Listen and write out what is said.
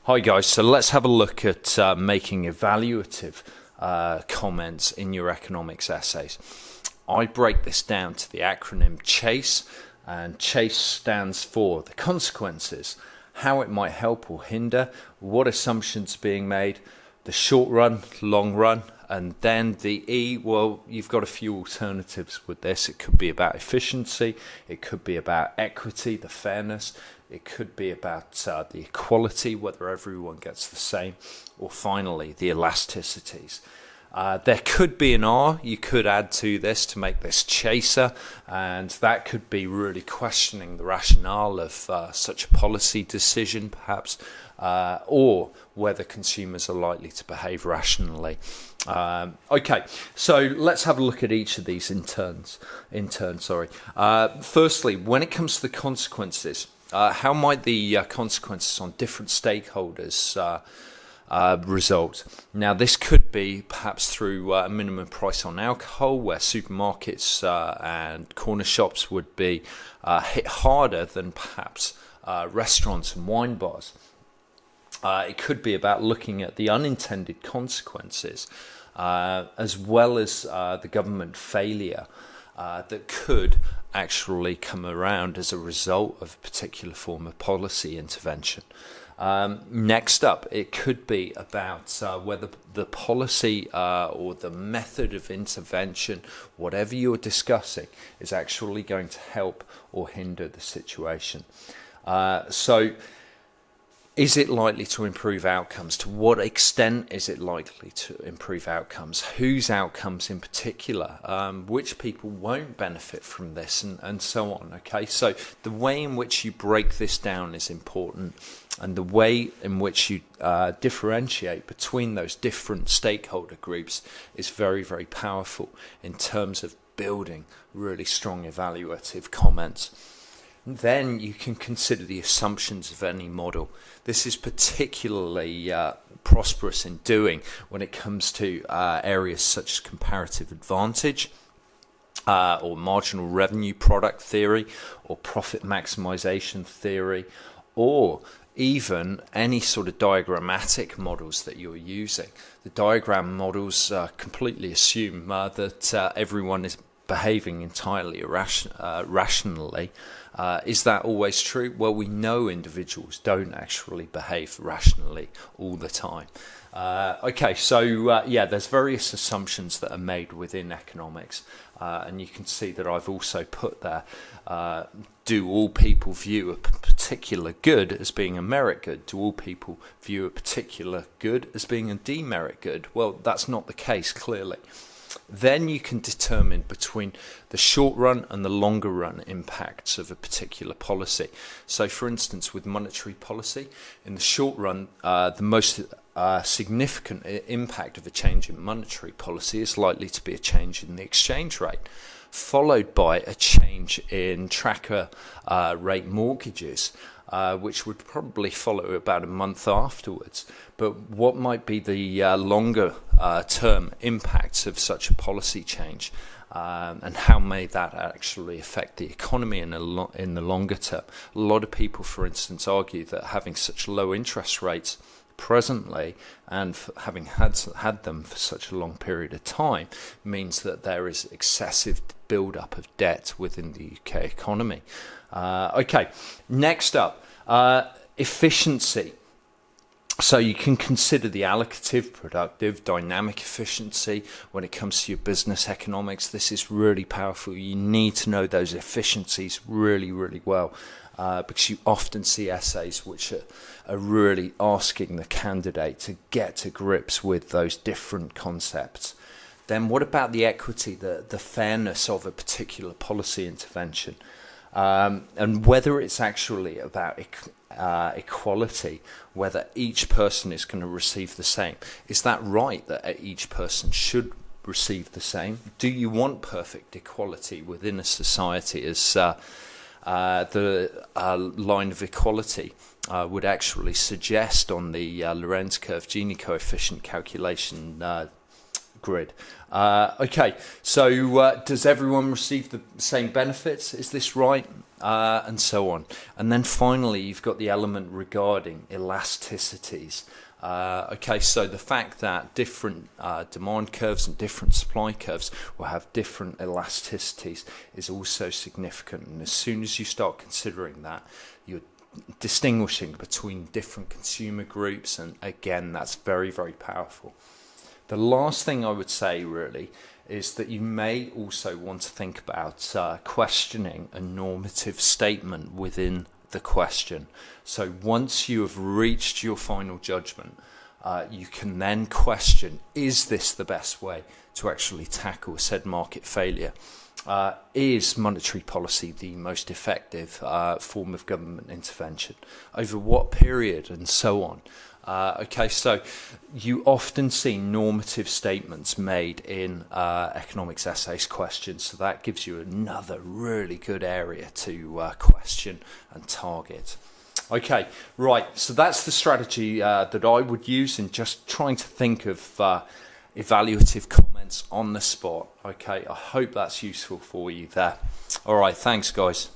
Hi guys, so let's have a look at making evaluative comments in your economics essays. I break this down to the acronym CHASE, and CHASE stands for the consequences, how it might help or hinder, what assumptions are being made, the short run, long run, and then the E, well, you've got a few alternatives with this. It could be about efficiency, it could be about equity, the fairness, it could be about the equality, whether everyone gets the same, or finally, the elasticities. There could be an R you could add to this to make this chaser, and that could be really questioning the rationale of such a policy decision, perhaps, or whether consumers are likely to behave rationally. Okay, so let's have a look at each of these in turn. Firstly, when it comes to the consequences, how might the consequences on different stakeholders result? Now, this could be perhaps through a minimum price on alcohol, where supermarkets and corner shops would be hit harder than perhaps restaurants and wine bars. It could be about looking at the unintended consequences, as well as the government failure that could actually come around as a result of a particular form of policy intervention. Next up, it could be about whether the policy or the method of intervention, whatever you're discussing, is actually going to help or hinder the situation. So, is it likely to improve outcomes? To what extent is it likely to improve outcomes? Whose outcomes in particular? Which people won't benefit from this, and so on. Okay, so the way in which you break this down is important, and the way in which you differentiate between those different stakeholder groups is very, very powerful in terms of building really strong evaluative comments. Then you can consider the assumptions of any model. This is particularly prosperous in doing when it comes to areas such as comparative advantage, or marginal revenue product theory, or profit maximization theory, or even any sort of diagrammatic models that you're using. The diagram models completely assume that everyone is behaving entirely rationally. Is that always true? Well, we know individuals don't actually behave rationally all the time. Okay, so yeah, there's various assumptions that are made within economics, and you can see that I've also put there, do all people view a particular good as being a merit good? Do all people view a particular good as being a demerit good? Well, that's not the case, clearly. Then you can determine between the short run and the longer run impacts of a particular policy. So, for instance, with monetary policy, in the short run, the most significant impact of a change in monetary policy is likely to be a change in the exchange rate, followed by a change in tracker rate mortgages, which would probably follow about a month afterwards. But what might be the longer term impacts of such a policy change, and how may that actually affect the economy in the longer term? A lot of people, for instance, argue that having such low interest rates presently, and having had them for such a long period of time, means that there is excessive build-up of debt within the UK economy. Okay, next up, efficiency. So you can consider the allocative, productive, dynamic efficiency when it comes to your business economics. This is really powerful. You need to know those efficiencies really, really well, because you often see essays which are really asking the candidate to get to grips with those different concepts. Then what about the equity, the fairness of a particular policy intervention, and whether it's actually about equality, whether each person is going to receive the same? Is that right that each person should receive the same? Do you want perfect equality within a society, as the line of equality would actually suggest on the Lorenz curve Gini coefficient calculation grid? Okay, so does everyone receive the same benefits? Is this right? and so on. And then finally, you've got the element regarding elasticities. Okay, so the fact that different demand curves and different supply curves will have different elasticities is also significant. And as soon as you start considering that, you're distinguishing between different consumer groups, and again, that's very, very powerful. The last thing I would say really is that you may also want to think about questioning a normative statement within the question. So once you have reached your final judgment, you can then question, is this the best way to actually tackle said market failure? Is monetary policy the most effective form of government intervention? Over what period, and so on? Okay, so you often see normative statements made in economics essays questions, so that gives you another really good area to question and target. Okay, right, so that's the strategy that I would use in just trying to think of evaluative comments on the spot. Okay, I hope that's useful for you there. All right, thanks guys.